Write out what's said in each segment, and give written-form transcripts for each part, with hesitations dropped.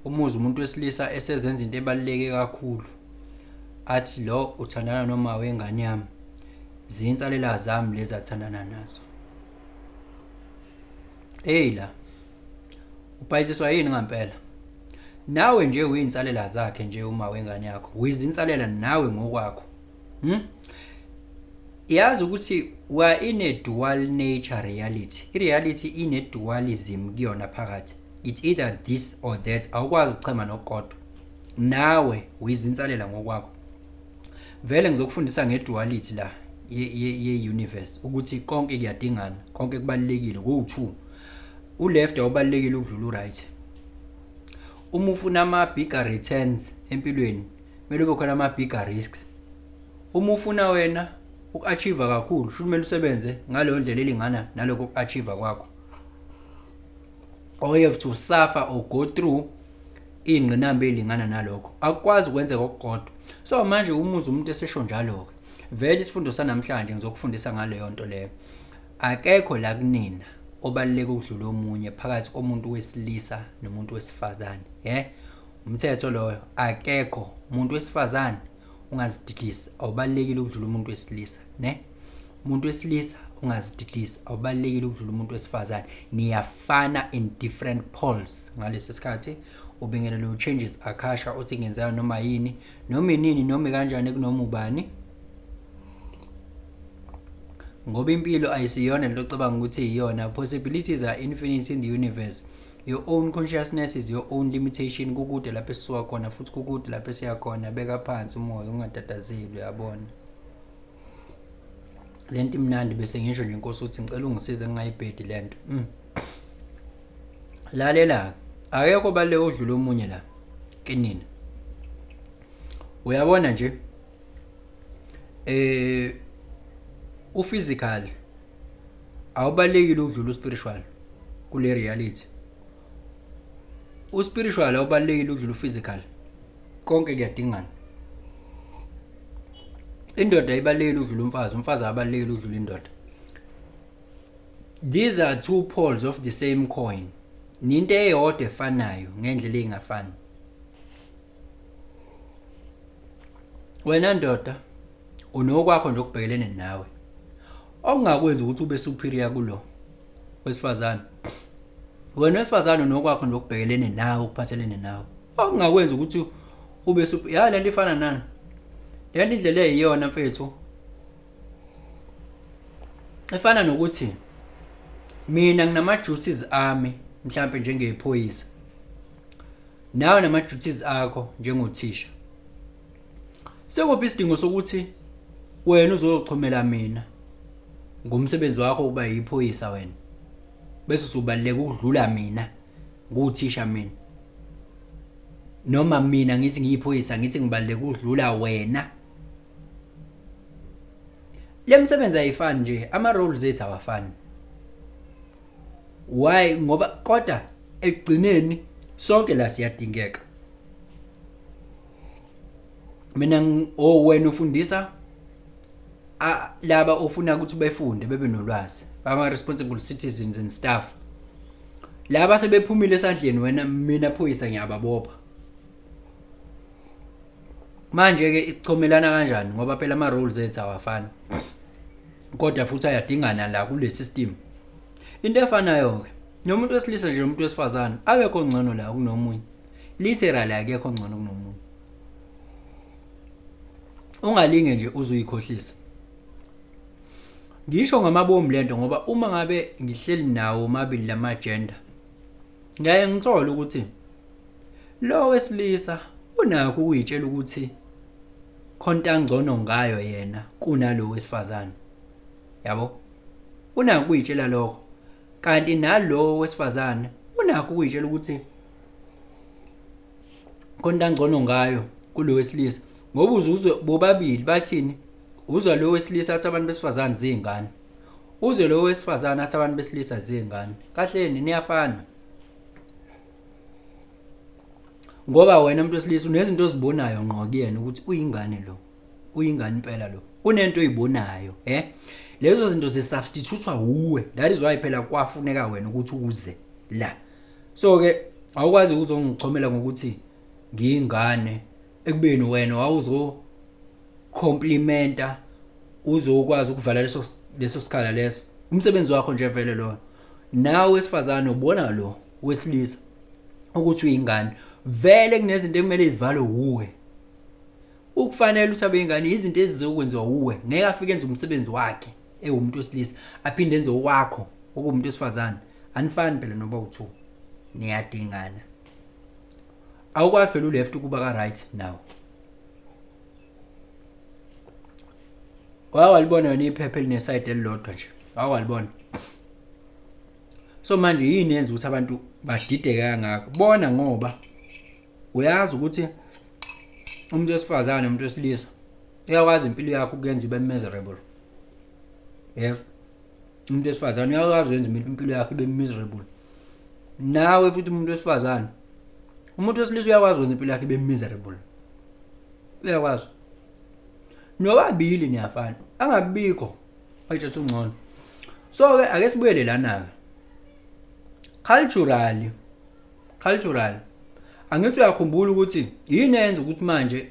umuzi umuntu wesilisa esezenza into ebaluleke kakhulu athi lo uthandana noma wengane yami zinsalela zami lezi athandana nazo. La upayisiswa yini ngempela? Nawe nje uyinsalela zakhe nje uma wengane yakho. Uyizinsalela nawe ngokwakho. Yazi ukuthi we are in a dual nature reality. I-reality ine-dualism kuyona phakathi. It's either this or that. Awukwazi ukuchema nokukodwa. Nawe uyizinsalela ngokwakho. Vele ngizokufundisa ngeduality la ye-universe ukuthi konke kuyadingana, konke kubalekile ku-2. U-left awubalekile ukudlula u-right. Uma ufuna ama-bigger returns empilweni, kumele ube khona ama-bigger risks. Uma ufuna wena uku-achieve kakhulu, kumele usebenze ngaleyo ndlela elingana nalokho uku-achieve kwakho. Or you have to suffer or go through ingqinamba elingana nalokho. Akukwazi ukwenza okukodwa. So manje umuzi umuntu esesho njalo-ke. Vele isifundo sanamhlanje ngizokufundisa ngaleyo nto leyo. Akekho la kunina obaluleke ukudlula omunye phakathi komuntu wesilisa nomuntu wesifazane. Umthetho loyo. Akekho umuntu wesifazane ungazididisa awubalekile ukudlula umuntu wesilisa, ne? Umuntu wesilisa ungazididisa awubalekile ukudlula umuntu wesifazane. Niyafana in different poles. Ngalesi sikhathi ubingelele u-changes akasha uthi ngenzayo noma yini, noma inini, noma kanjani kunoma ubani. Ngoba impilo ayisiyona lento ocabanga ukuthi iyona. Possibilities are infinite in the universe. Your own consciousness is your own limitation. Kukude lapho esisuka khona futhi kukude lapho esiya khona. Beka phansi umoya ungatatazeli, uyabona. Lento imnandi bese ngisho nje inkosi uthi ngicela ungisize ngingayibhedi lento. Lalela, akekho baleke udlula omunye la. Kinina. Uyabona nje u-physical awubalekile ukudlula u-spiritual kule reality. U-spiritual awubalekile ukudlula u-physical. Konke kuyadingana. Indoda ayibalekile ukudlula umfazi, umfazi abalekile ukudlula indoda. These are two poles of the same coin. Ninto eyodwa efanayo ngendlela engafani. Wena ndoda unokwakho nje okubhekelene nawe. Okungakwenza ukuthi ube superior kulo wesifazane. Wena wesifazane unokwakho nje okubhekelene nawe, ukuphathelene nawe. Okungakwenza ukuthi ube superior. Lento ifana nani? Lento indlela eyiyona mfethu. Ifana nokuthi mina nginama duties ami mhlambe njengephoyisa. Nawe nama duties akho njengothisha. Sekuphi isidingo sokuthi wena uzochomela mina ngomsebenzi wakho uba yiphoyisa wena, bese usubaleka ukudlula mina nguthisha mina? Noma mina ngithi ngiyiphoyisa ngithi ngibaleka ukudlula wena? Lemsebenzi ayifani nje, ama roles ethu awafani. Why? Ngoba kodwa ekugcineni sonke la siyadingeka. Mina wena ufundisa laba ofuna ukuthi befunde bebe nolwazi, ama responsible citizens and staff. Laba sebephumile esandleni, wena mina phoyisa ngiyababopha. Manje ke ichomelana kanjani? Ngoba phela ama roles ethu awafani. Kodwa futhi ayadingana la kule system. Into efanayo ke nomuntu wesilisa nje nomuntu wesifazane akekho ngcono la kunomunye. Literally akekho ngcono kunomunye. Ungalinge nje uzuyikhohlisa. Ngisho ngamabomu lento ngoba uma ngabe ngihleli nawo omabili lama agenda, ngaye ngithola ukuthi lo wesilisa unakho ukuyitshela ukuthi khonta ngcono ngayo yena kunalo wesifazane. Yabo? Unakho ukuyitshela lokho. Kanti nalo wesifazane unakho ukuyitshela ukuthi khonta ngcono ngayo kulo wesilisa. Ngoba uzwe bobabili bathini? Uzwe lo wesilisa athi abantu besifazane zingane. Uzwe lo wesifazane athi abantu besilisa zingane. Kahleni niyafana. Ngoba wena umuntu wesilisa unezinto ozibonayo ngqo kuyena ukuthi uyingane lo. Uyingane impela lo. Kunento oyibonayo, Lezo zinto zisubstitutewa uwe. That is why phela kwafuneka wena ukuthi uze la. So ke awukwazi ukuzongichomela ngokuthi ngiyingane ekubeni wena wawuzo complimenta uzokwazi ukuvala leso sikhala leso. Umsebenzi wakho nje vele lo. Nawe wesifazane ubona lo wesilisa ukuthi uyingane vele kunezinto ekumele izivalwe uwe. Ukufanele ukuthi abe ingane izinto ezizokwenziwa uwe ngeke afike enze umsebenzi wakhe ewumuntu wesilisa aphinde enze owakho okumuntu wesifazane. Anifani phela noba u2 niyadingana. Awukwazi phela uleft ukuba ka right now. Walibona yona iphepha elineside elilodwa nje. Walibona. So manje yini yenza ukuthi abantu badideke kangaka? Bona ngoba uyazi ukuthi umuntu wesifazane nomuntu wesilisa uyakwazi impilo yakho ukuyenza ibe miserable. Yes. Umuntu wesifazane uyakwazi ukwenza impilo yakho ibe miserable. Nawe futhi umuntu wesifazane. Umuntu wesilisa uyakwazi ukwenza impilo yakhe ibe miserable. Uyakwazi. Nobabili niyafana. Angabikho ayithatha ungcono. So ke ake sibuyele lana. Cultural. Angithi uyakhumbula ukuthi yini yenza ukuthi manje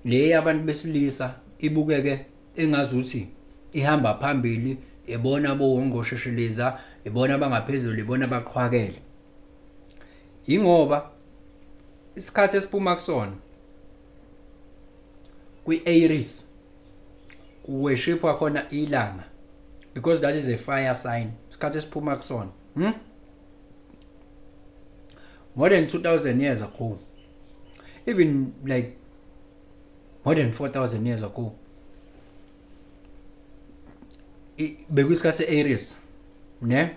le abantu besilisa ibukeke engazuthi ihamba phambili, ebona bohongoshesheleza, ebona bangaphezulu, ebona baqhwakele. Ingoba isikhathi esiphuma kusona kwi-Aries kuworshipwa khona ilanga because that is a fire sign. Isikhathi esiphuma kusona more than 2,000 years ago, even like more than 4,000 years ago, bekuyisikhathi se-Aries ne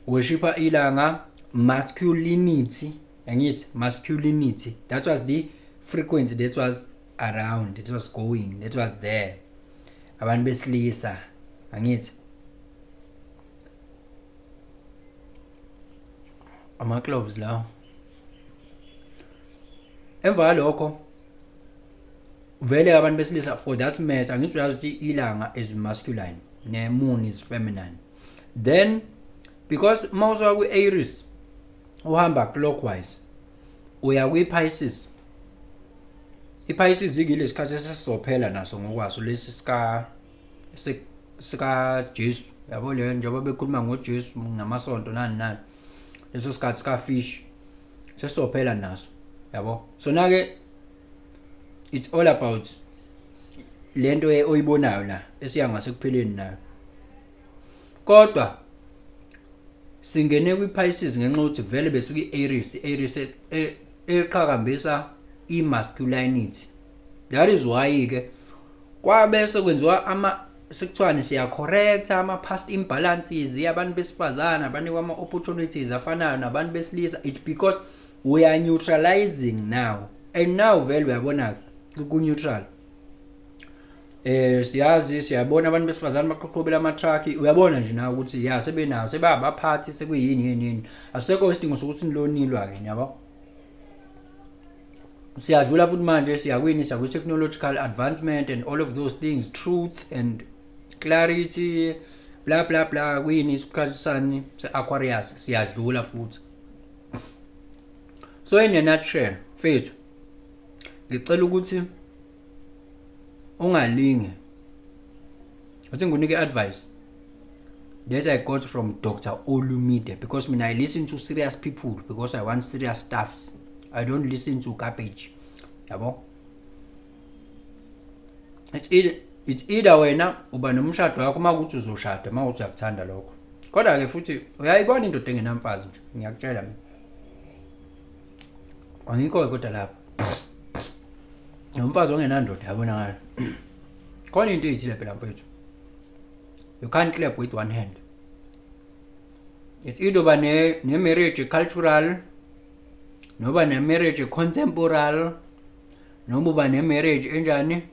worshipa ilanga, masculinity. Angithi masculinity, that was the frequency that was around, it was going, that was there. Abantu besilisa angithi ama-cloves lawo. Emva lokho vele abantu besilisa for that matter angithi uyazi ukuthi ilanga is masculine ne moon is feminine. Then because mawusuka kwi-Aries uhamba clockwise uya kwi-Pisces. I-Pisces ikile isikhathi esisophela naso ngokwaso lesi sika Jesu. Yabo le njengoba bekhuluma ngoJesu namasonto nani. Leso sikhathi sika fish sesophela naso. Yabo. So nake it's all about lento oyibonayo la esiya ngasekupheleni nayo. Kodwa singene kwi-Pisces ngenxa ukuthi vele besuka i-Aries eqhakambisa i-masculinity. That is why ke kwabe sekwenziwa sekuthiwani siya correct ama-past imbalances abantu besifazana abanikwa ama-opportunities afanayo nabantu besilisa. It's because we are neutralizing now, and now vele uyabona ku-neutral. Siyazi siyabona abantu besifazana baqoqobela ama-truck. Uyabona nje nawe ukuthi ya sebenayo sebabaphathi sekuyini. Asekho isidingo sokuthi nilonilwa ke yabo. Siyadlula futhi manje siya technological advancement and all of those things, truth and clarity, blah blah blah. Kuyini isikhathi sani se-Aquarius siyadlula futhi. So in a nutshell mfethu ngicela ukuthi ungalinge. I think ngikunike advice that I got from Dr. Olumide, because I listen to serious people because I want serious stuffs. I don't listen to garbage. Yabo. It's either wena uba nomshado wakho makuthi uzoshada mawuthi uyakuthanda lokho. Kodwa ke futhi uyayibona indoda engenamfazi nje. Ngiyakutshela mina. Angikho kodwa lapha. Umfazi ongenandoda yabona ngalo. Khona into ethile phela mfethu. You can't clap with one hand. It's either ba ne marriage cultural, noba ne marriage contemporary, noma ba ne marriage enjani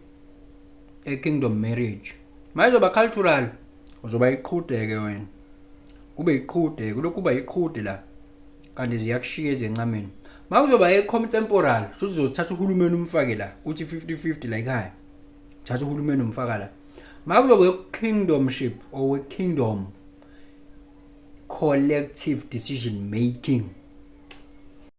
kingdom marriage. Mayizoba cultural uzoba iqhudeke wena. Kube iqhude kulokhu kuba iqhude la. Kanti ziyakushiya ezencameni. Makuzoba contemporary futhi uzothatha uhulumeni umfake la uthi 50-50 la ekhaya. Thatha uhulumeni umfaka la. Makuzoba kingdomship or kingdom collective decision making.